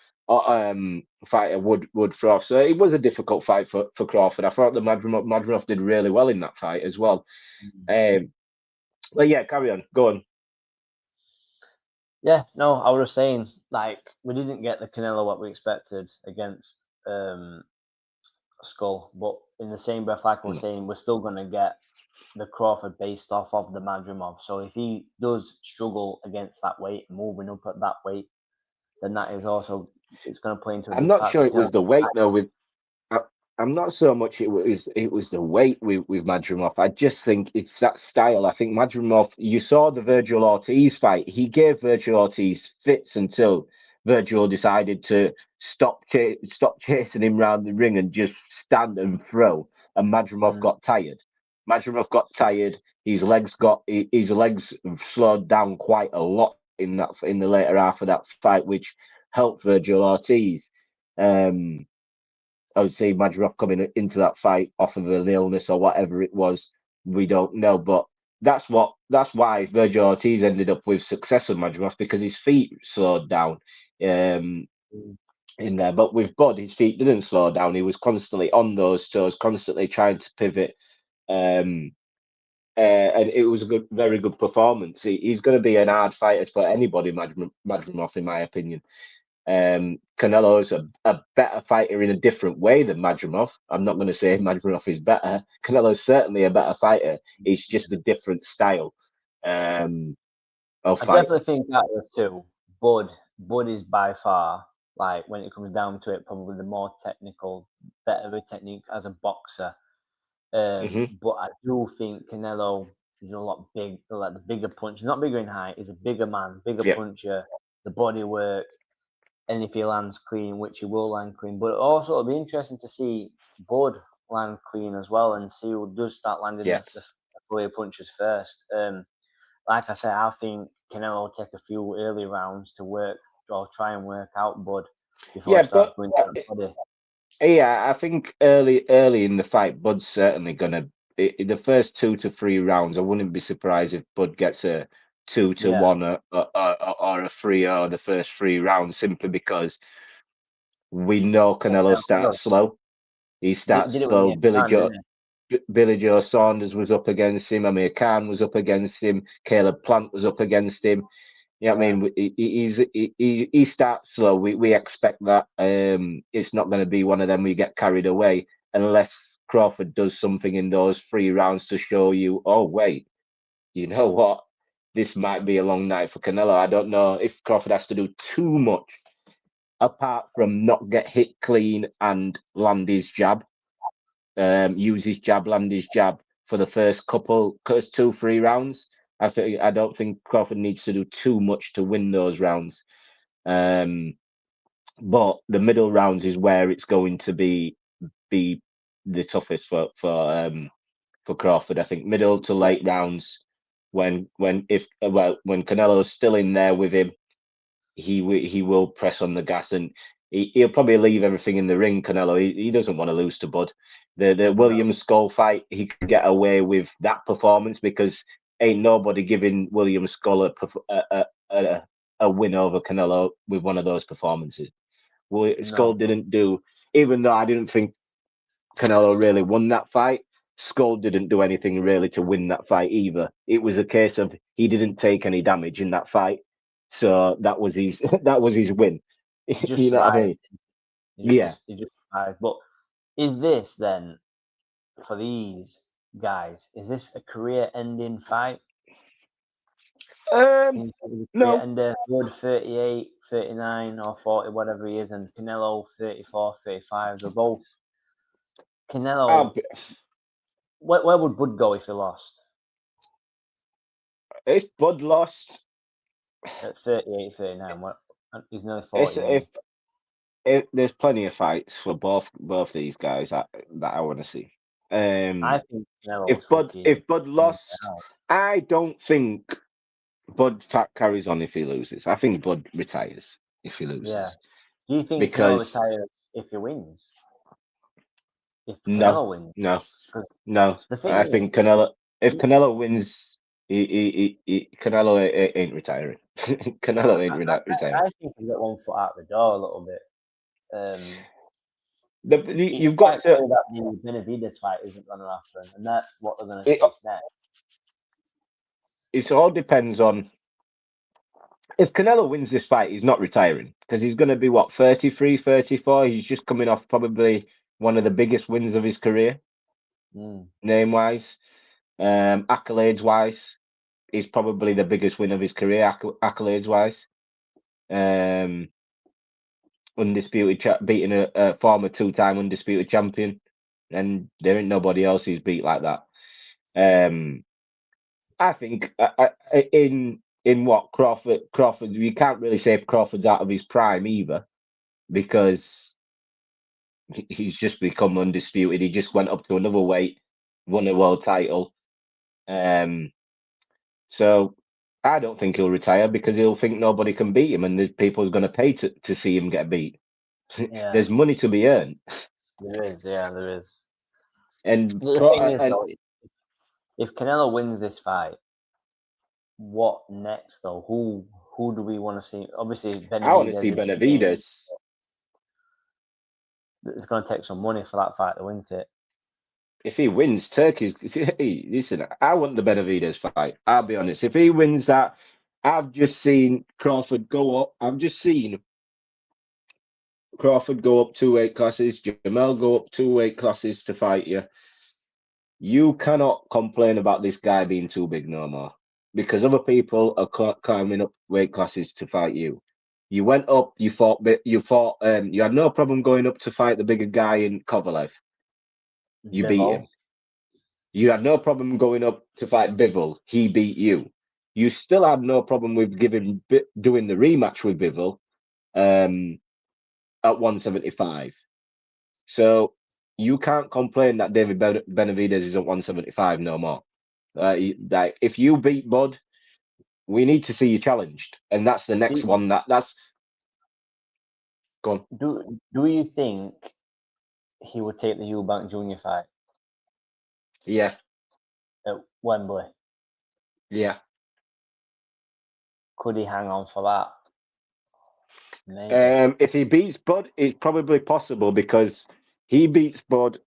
fighter would throw off. So it was a difficult fight for Crawford. I thought that Madrimov did really well in that fight as well. But yeah, carry on. Go on. Yeah, no, I was saying, like, we didn't get the Canelo what we expected against Skull, but in the same breath, like I was saying, we're still going to get the Crawford based off of the Madrimov. So if he does struggle against that weight, moving up at that weight, then that is also, it's going to play into a I'm big not sure factor. it was the weight though. I'm not so much it was the weight with Madrimov. I just think it's that style. I think Madrimov. You saw the Virgil Ortiz fight. He gave Virgil Ortiz fits until Virgil decided to stop chasing him round the ring and just stand and throw. And Madrimov got tired. Madrimov got tired. His legs slowed down quite a lot in the later half of that fight, which helped Virgil Ortiz. I would say Madrimov coming into that fight off of an illness or whatever it was, we don't know. But that's why Virgil Ortiz ended up with success with Madrimov because his feet slowed down in there. But with Bud, his feet didn't slow down. He was constantly on those toes, constantly trying to pivot. And it was a very good performance. He's going to be an hard fighter for anybody, Madrimov, in my opinion. Canelo's a better fighter in a different way than Madrimov. I'm not going to say Madrimov is better. Canelo's certainly a better fighter. It's just a different style of I fight. definitely think that the two, Bud is by far, like, when it comes down to it, probably the more technical, better with technique as a boxer. But I do think Canelo is a lot big, like the bigger puncher, not bigger in height. He's a bigger man, bigger puncher. The body work, and if he lands clean, which he will land clean. But also it'll be interesting to see Bud land clean as well, and see who does start landing the fully punches first. Like I said, I think Canelo will take a few early rounds to work or try and work out Bud before he starts going to the body. Yeah, I think early in the fight, Bud's certainly gonna. The first 2 to 3 rounds, I wouldn't be surprised if Bud gets a 2-1 or a 3-0 the first 3 rounds, simply because we know Canelo starts slow. He starts slow. Billy Joe Saunders was up against him. Amir Khan was up against him. Caleb Plant was up against him. You know what I mean? He starts slow. We expect that. It's not going to be one of them we get carried away unless Crawford does something in those 3 rounds to show you, oh, wait, you know what? This might be a long night for Canelo. I don't know if Crawford has to do too much apart from not get hit clean and land his jab. Use his jab, land his jab for the first 2-3 rounds. I don't think Crawford needs to do too much to win those rounds. But the middle rounds is where it's going to be the toughest for Crawford. I think middle to late rounds, when Canelo's still in there with him, he will press on the gas, and he'll probably leave everything in the ring. Canelo, he doesn't want to lose to Bud. The Williams Skull fight, he could get away with that performance because ain't nobody giving Williams Skull a win over Canelo with one of those performances. Skull didn't do, even though I didn't think Canelo really won that fight. Skull didn't do anything really to win that fight either. It was a case of he didn't take any damage in that fight. So that was his win. You know what I mean? He just survived. But is this then, for these guys, is this a career-ending fight? No. Ender, Wood 38, 39 or 40, whatever he is, and Canelo 34, 35. They're both Canelo. Where would Bud go if he lost? If Bud lost at 38, 39, he's nearly 40. If there's plenty of fights for both these guys that I want to see. I think if Bud lost, I don't think Bud carries on if he loses. I think Bud retires if he loses. Yeah. Do you think Canelo retires if he wins? If Canelo wins? No. I think Canelo. if Canelo wins, Canelo ain't retiring. Canelo ain't retiring. I think he's got one foot out the door a little bit. You've It's got quite to. clear that the Benavidez fight isn't going to happen, and that's what they're going to It, chase next. it all depends on if Canelo wins this fight. He's not retiring because he's going to be what 33, 34. He's just coming off probably one of the biggest wins of his career, name wise, accolades wise. Is probably the biggest win of his career, accolades wise. Undisputed, beating a former 2-time undisputed champion, and there ain't nobody else he's beat like that. I think in what Crawford, you can't really say Crawford's out of his prime either, because he's just become undisputed. He just went up to another weight, won a world title. So I don't think he'll retire because he'll think nobody can beat him, and there's people's going to pay to see him get beat. Yeah. There's money to be earned. There is. And the thing is, though, if Canelo wins this fight, what next though? Who do we want to see? Obviously, Benavidez. I want to see Benavidez. It's going to take some money for that fight to win it. If he wins, Turkey's. Listen, I want the Benavidez fight. I'll be honest. If he wins that, I've just seen Crawford go up. I've just seen Crawford go up 2 weight classes. Jamel go up 2 weight classes to fight you. You cannot complain about this guy being too big no more, because other people are climbing up weight classes to fight you. You went up. You fought. You had no problem going up to fight the bigger guy in Kovalev. You beat him. You had no problem going up to fight Bivol. He beat you. You still had no problem with doing the rematch with Bivol at 175. So you can't complain that David Benavidez is at 175 no more. If you beat Bud, we need to see you challenged, and that's the next one. That's go on. Do you think he would take the Eubank Jr. fight? Yeah. At Wembley. Yeah. Could he hang on for that? Maybe. If he beats Bud, it's probably possible, because he beats Bud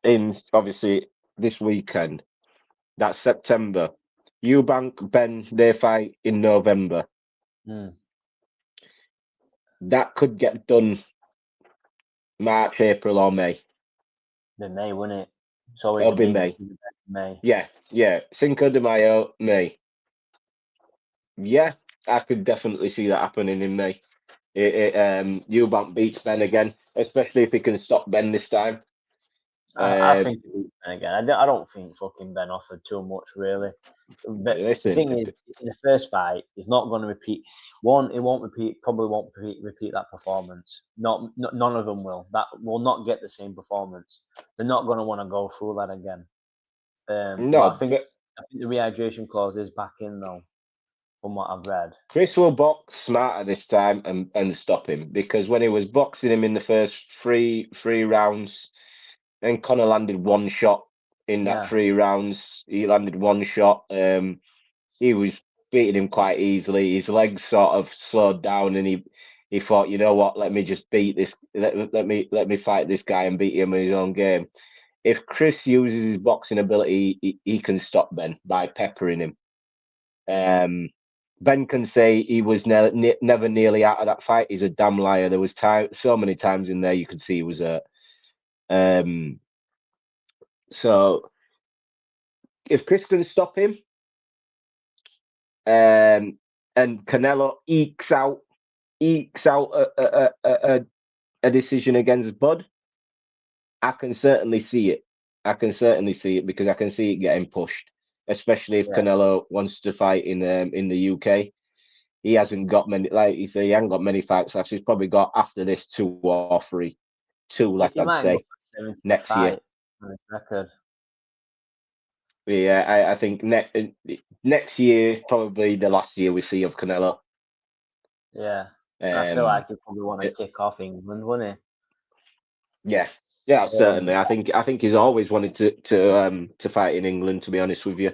in obviously this weekend. That's September. Eubank, Ben, they fight in November. That could get done March, April, or May. Be May, wouldn't it? So it'll be May. Yeah. Cinco de Mayo, May. Yeah, I could definitely see that happening in May. Eubank beats Ben again, especially if he can stop Ben this time. I think he beats Ben again. I don't think fucking Ben offered too much, really. But listen, the thing is, in the first fight, he's not going to repeat. One, he won't repeat. Probably won't repeat that performance. None of them will. That will not get the same performance. They're not going to want to go through that again. No, I think the rehydration clause is back in though, from what I've read. Chris will box smarter this time and stop him, because when he was boxing him in the first three rounds, then Conor landed one shot in that 3 rounds. He landed one shot. He was beating him quite easily. His legs sort of slowed down, and he thought, you know what, let me just beat this. Let me fight this guy and beat him in his own game. If Chris uses his boxing ability, he can stop Ben by peppering him. Ben can say he was never nearly out of that fight. He's a damn liar. There was so many times in there you could see he was hurt. So if Chris can stop him, and Canelo ekes out a decision against Bud, I can certainly see it. Because I can see it getting pushed, especially if Canelo wants to fight in the UK. He hasn't got many, like you say, he hasn't got many fights left. He's probably got, after this, 2 or 3. 2 left, I'd say, next year. Record. Yeah, I think next year probably the last year we see of Canelo. Yeah, I feel like he probably want to tick off England, wouldn't he? Yeah, Yeah, certainly. I think he's always wanted to fight in England. To be honest with you,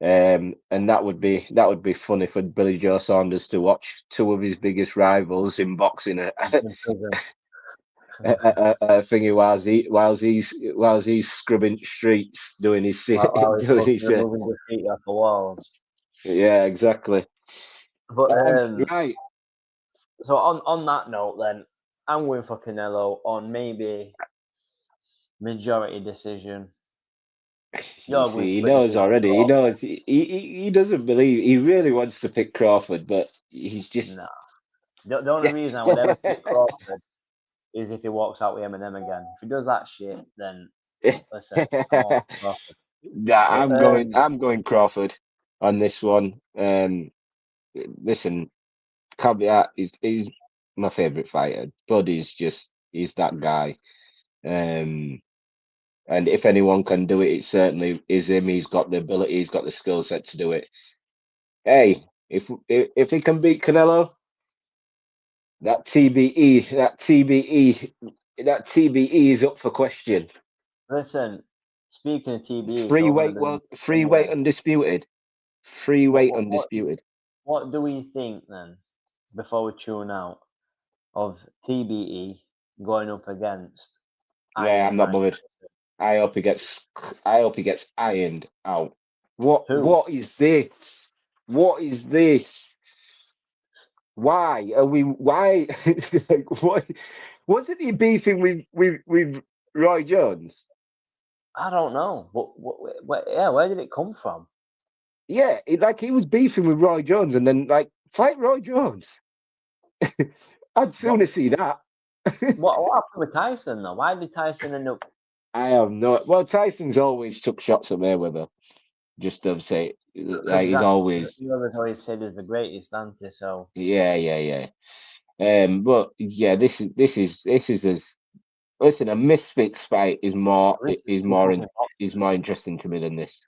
and that would be funny for Billy Joe Saunders to watch two of his biggest rivals in boxing in prison. thingy whilst he's scrubbing streets doing his While he's doing fucking his removing graffiti off the walls. yeah, exactly. But Right. so on that note, then I'm going for Canelo on maybe majority decision. You You're going see, he split knows decision. already. He knows he doesn't believe. He really wants to pick Crawford, but he's just No. The only reason I would ever pick Crawford is if he walks out with Eminem again. If he does that shit, then listen, I'm all for Crawford. Nah, But, I'm going Crawford on this one. Listen, caveat he's my favorite fighter. Bud is he's that guy. And if anyone can do it, it certainly is him. He's got the ability, he's got the skill set to do it. Hey, if he can beat Canelo, that TBE is up for question. listen, speaking of TBE, it's all going to be Free weight undisputed. Free weight undisputed. What do we think then, before we tune out, of TBE going up against Yeah, I'm not Iron bothered. I hope he gets ironed out. Who? What is this? What is this? Why are we? Why? Like, what? Wasn't he beefing with Roy Jones? I don't know. Where did it come from? Yeah, he was beefing with Roy Jones, and then like fight Roy Jones. I'd sooner see that. What happened with Tyson though? Why did Tyson end up? I have no. Well, Tyson's always took shots at Mayweather. Just to say, like he's always. Mayweather's always said he's the greatest, hasn't he? So Yeah. But yeah, this is as listen. A Misfits fight is more interesting to me than this.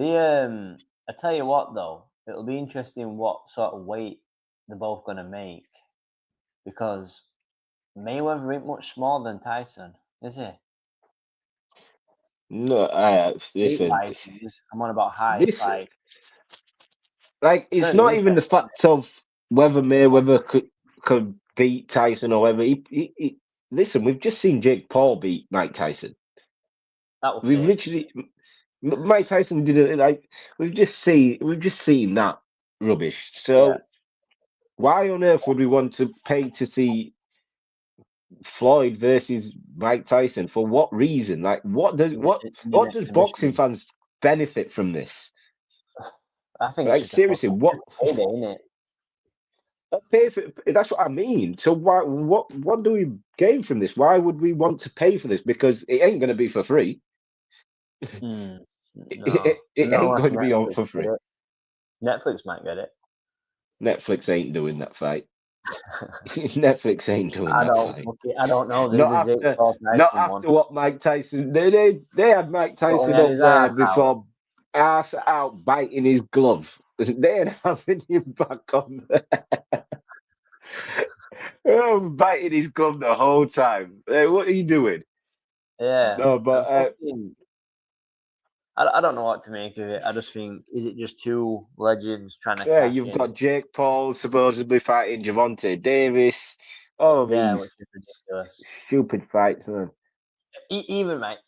I tell you what though, it'll be interesting what sort of weight they're both gonna make, because Mayweather ain't much smaller than Tyson, is he? No, listen. I'm on about height. It's not even the fact of whether Mayweather could beat Tyson or whether he listen. We've just seen Jake Paul beat Mike Tyson. We've literally Mike Tyson didn't we've just seen that rubbish. So why on earth would we want to pay to see Floyd versus Mike Tyson? For what reason? Like what does boxing fans benefit from this? I think like seriously, what payday, isn't it? Pay for, that's what I mean. So what do we gain from this? Why would we want to pay for this? Because it ain't going to be for free. No. It ain't going to be on for free. Netflix might get it. Netflix ain't doing that fight. Netflix ain't doing that fight. I don't know. Not after what Mike Tyson. They had Mike Tyson up there before, ass out biting his glove. They ain't having him back on there. Biting his glove the whole time. Hey, what are you doing? Yeah. No, but I don't know what to make of it. I just think, is it just two legends trying to yeah, cash you've in? got Jake Paul supposedly fighting Gervonta Davis. Oh, these which is ridiculous. Stupid fights, man. Even mate,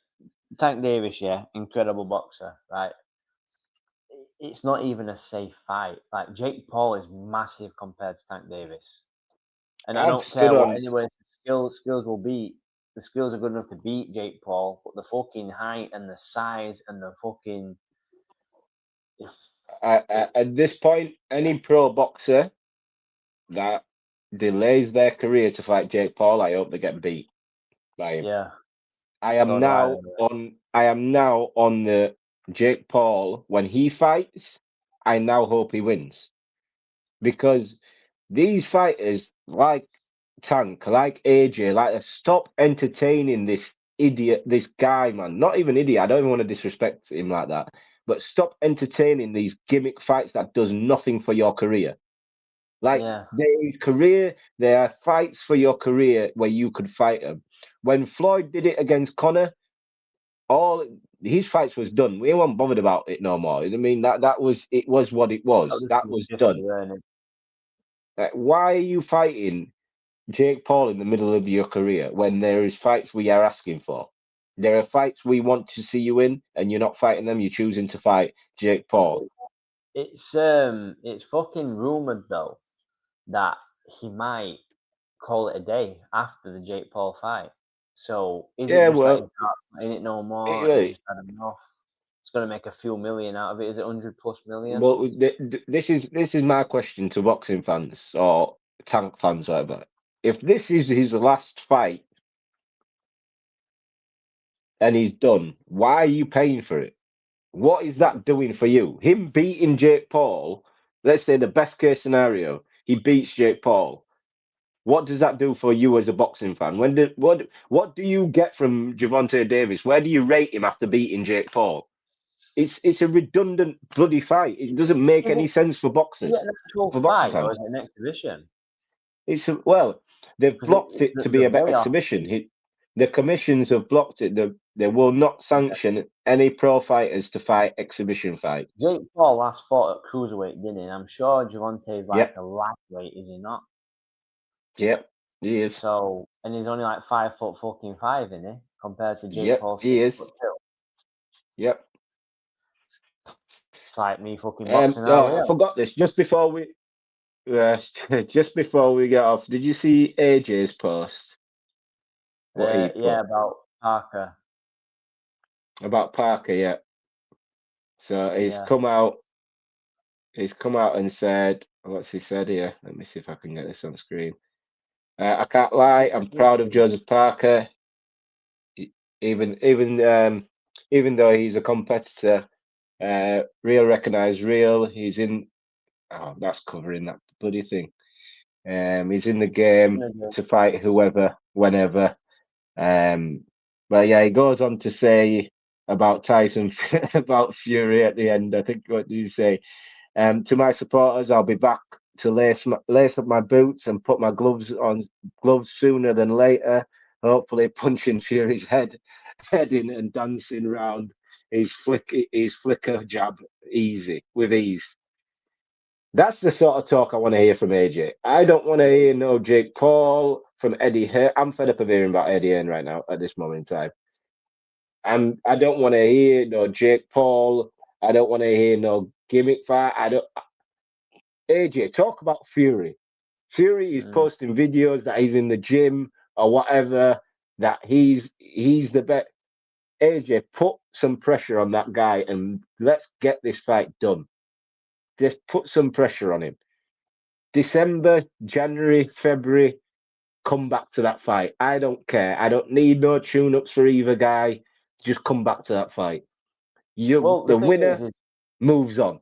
Tank Davis, incredible boxer, right? It's not even a safe fight. Like Jake Paul is massive compared to Tank Davis, and I don't care what anyway. Skills will beat. The skills are good enough to beat Jake Paul, but the fucking height and the size and the fucking. At this point, any pro boxer that delays their career to fight Jake Paul, I hope they get beat by him. Yeah. I am now on the Jake Paul. When he fights, I now hope he wins. Because these fighters like Tank, like AJ, stop entertaining this idiot, this guy, man. Not even idiot. I don't even want to disrespect him like that. But stop entertaining these gimmick fights that does nothing for your career. There are fights for your career where you could fight them. When Floyd did it against Conor, all his fights was done. We weren't bothered about it no more. I mean, that was it was what it was. That was done. Why are you fighting Jake Paul in the middle of your career when there is fights we are asking for? There are fights we want to see you in, and you're not fighting them. You're choosing to fight Jake Paul. It's fucking rumored though that he might call it a day after the Jake Paul fight. So is it just that he's not in it no more? He's just had enough. It's going to make a few million out of it. Is it 100+ million? Well, this is my question to boxing fans or tank fans, whatever. If this is his last fight and he's done, why are you paying for it? What is that doing for you? Him beating Jake Paul, let's say the best case scenario, he beats Jake Paul. What does that do for you as a boxing fan? What do you get from Gervonta Davis? Where do you rate him after beating Jake Paul? It's a redundant bloody fight. It doesn't make any sense for boxers. Is it an actual fight or is it an exhibition? They've blocked it to be an exhibition. The commissions have blocked it. They will not sanction any pro fighters to fight exhibition fights. Jake Paul last fought at cruiserweight, didn't he? And I'm sure Gervonta's like a lightweight, is he not? Yep, he is. So, and he's only like 5'5", isn't he? Compared to Jake Paul. He is. Yep. It's like me fucking boxing out. I forgot this just before we get off. Did you see AJ's post? About Parker. About Parker, yeah. So he's come out. He's come out and said, what's he said here? Let me see if I can get this on screen. I can't lie. I'm proud of Joseph Parker. Even though he's a competitor, real recognize real. He's in. Oh, that's covering that bloody thing. He's in the game to fight whoever, whenever. But yeah, he goes on to say about Tyson, about Fury at the end. I think what did you say? To my supporters, I'll be back to lace up my boots and put my gloves sooner than later. Hopefully, punching Fury's head in and dancing around his flicker jab with ease. That's the sort of talk I want to hear from AJ. I don't want to hear no Jake Paul from Eddie Hearn. I'm fed up of hearing about Eddie Hearn right now at this moment in time. I don't want to hear no Jake Paul. I don't want to hear no gimmick fight. AJ, talk about Fury. Fury is posting videos that he's in the gym or whatever, that he's the best. AJ, put some pressure on that guy and let's get this fight done. Just put some pressure on him. December, January, February, come back to that fight. I don't care. I don't need no tune-ups for either guy. Just come back to that fight. The winner moves on.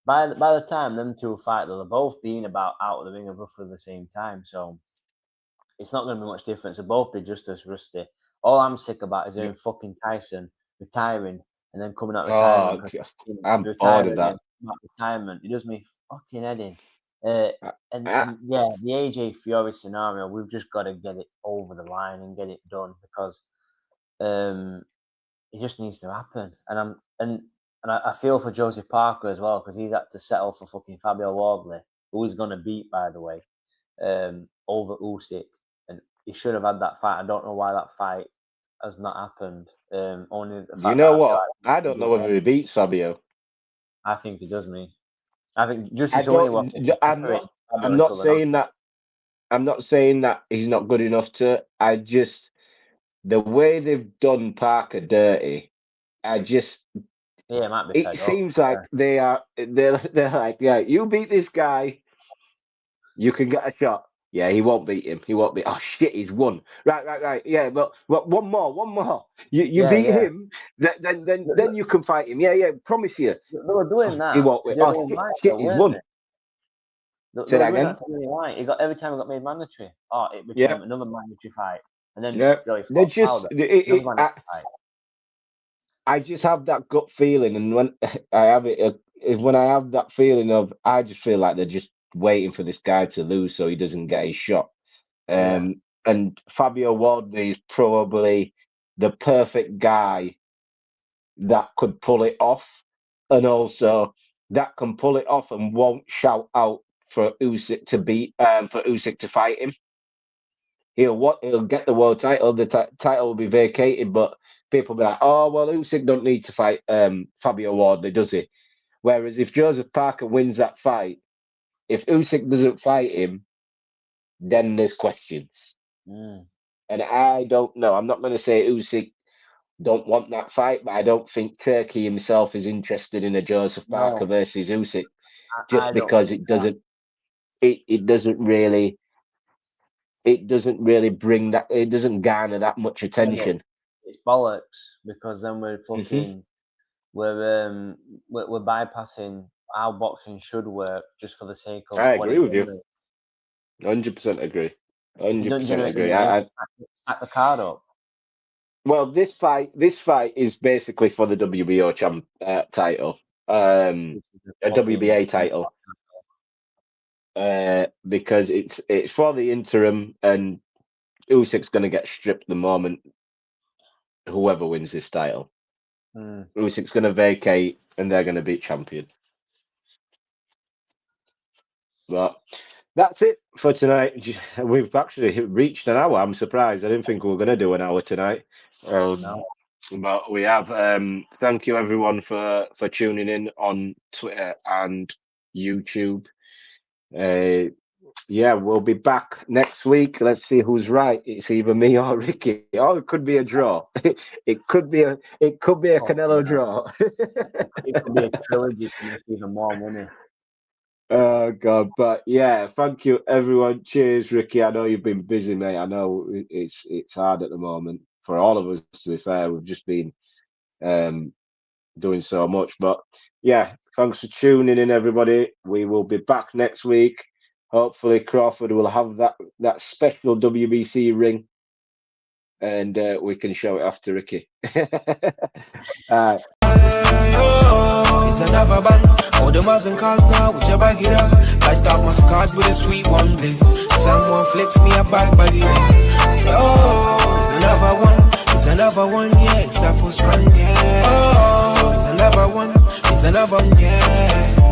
By the time them two fight, they'll both been about out of the ring at roughly the same time. So it's not going to be much difference. They'll both be just as rusty. All I'm sick about is hearing fucking Tyson retiring and then coming out retirement. I'm bored of that. Retirement. It does me fucking head in. The AJ Fury scenario, we've just got to get it over the line and get it done because it just needs to happen. And I feel for Joseph Parker as well because he's had to settle for fucking Fabio Wardley, who he's going to beat, by the way, over Usyk. And he should have had that fight. I don't know why that fight has not happened. Only the fact you know what? I don't know whether he beats Fabio. I think he does, me. I think I'm not saying that. I'm not saying that he's not good enough to. The way they've done Parker dirty, it might be. It seems like they're like, yeah, you beat this guy, you can get a shot. Yeah, he won't beat him. He won't beat. Oh shit, he's won. Right. Yeah, but one more. You beat him, then you can fight him. Yeah. Promise you. They were doing that. He won't win. Oh shit, he's won. Say that again. Every time it got made mandatory. It became another mandatory fight, and then I just have that gut feeling, and when I have it, when I have that feeling of, I just feel like they're just waiting for this guy to lose so he doesn't get his shot. And and Fabio Wardley is probably the perfect guy that could pull it off, and also that can pull it off and won't shout out for Usyk to beat for Usyk to fight him. He'll get the world title. The title will be vacated, but people will be like, "Oh well, Usyk don't need to fight Fabio Wardley, does he?" Whereas if Joseph Parker wins that fight, if Usyk doesn't fight him, then there's questions. And I don't know. I'm not going to say Usyk don't want that fight, but I don't think Turkey himself is interested in a Joseph Parker versus Usyk, just because it doesn't really bring that, it doesn't garner that much attention. It's bollocks, because then we're fucking we're bypassing how boxing should work just for the sake of. I agree with you. 100% agree. 100% agree. I stack the card up. Well, this fight is basically for the WBO title, a WBA title, because it's for the interim, and Usyk's going to get stripped the moment whoever wins this title. Usyk's going to vacate, and they're going to beat champion. But that's it for tonight. We've actually reached an hour. I'm surprised. I didn't think we were going to do an hour tonight. No. But we have. Thank you everyone for tuning in on Twitter and YouTube. Yeah, we'll be back next week. Let's see who's right. It's either me or Ricky. Oh, it could be a draw. It could be a Canelo draw. It could be a trilogy to make even more money. Oh God! But yeah, thank you everyone. Cheers, Ricky. I know you've been busy, mate. I know it's hard at the moment for all of us. To be fair, we've just been doing so much. But yeah, thanks for tuning in, everybody. We will be back next week. Hopefully, Crawford will have that special WBC ring, and we can show it off to Ricky. It's another band. All the Muslim cars now, with your bag it up. Light up my card with a sweet one bliss. Someone flicks me a bag it up. So, it's another one, yeah. It's a full strand, yeah. Oh, it's another one, yeah.